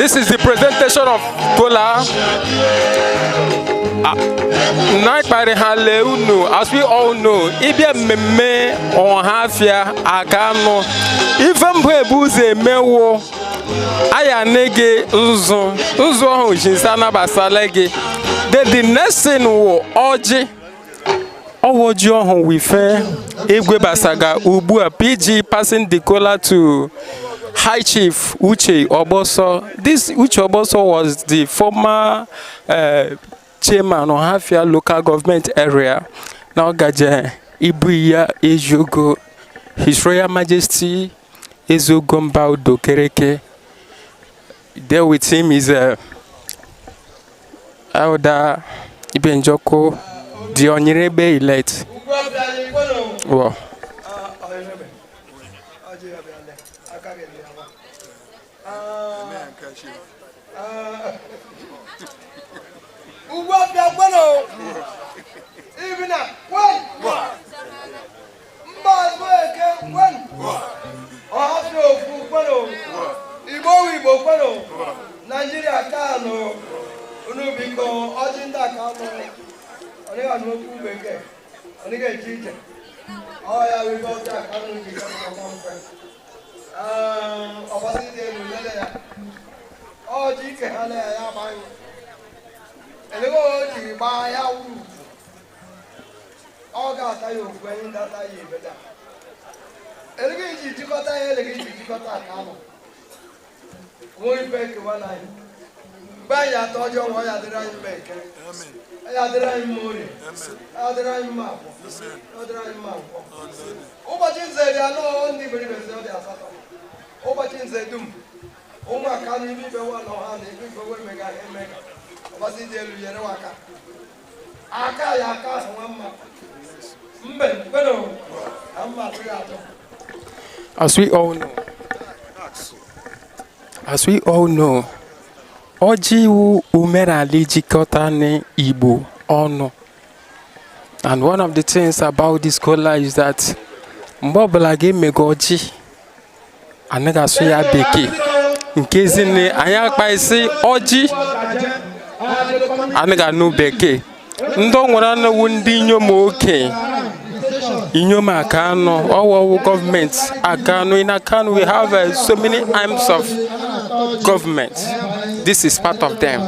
this is the presentation of kola. As we all know, Ibia meme on hafia Akanu. Even Buze mewo aya nege uzo jinsana basalege. Then the next thing wo oji we fair Igwe Basaga Ubua PG passing the kola to High Chief Uche Oboso. This Uche Oboso was the former chairman of Hafia local government area. Now Gaja Ibina Ejogo, His Royal Majesty Ezogomba Dokereke. There with him is Elder Ibenjoko, the honorable elect. Wow. Ibina, Nigeria Akanu, Unubiko, Ojinda Akanu, Oniga no Kubeke, Oniga Jija. Oh, yeah, we go to Akanu because of conference. Opposite Mulea. Oh, Jika Halea, and go to buy out. Oh, God, I will bring that I better. Elegant Jikota, elegant Jikota Akanu. Going back one line. By a tojo, I had the right back. I had the right money. I had the right map. I had the right map. Obachin said, I know only believers of the Asata. Obachin said, Doom. Oma can you be the one or hand if you go make a make. Was it the Yerwaka? Aka, one map. I'm not. As we all know, Oji umera lijikota ne Igbo ono. And one of the things about this kola is that Mbobalage megoji anega suya beke. In case in the ayakpa isi Oji anega no beke. Ndo ngwana wundi nyomo okay. Inyoma Akanu, our government, Akanu, in Akanu we have so many arms of government. This is part of them.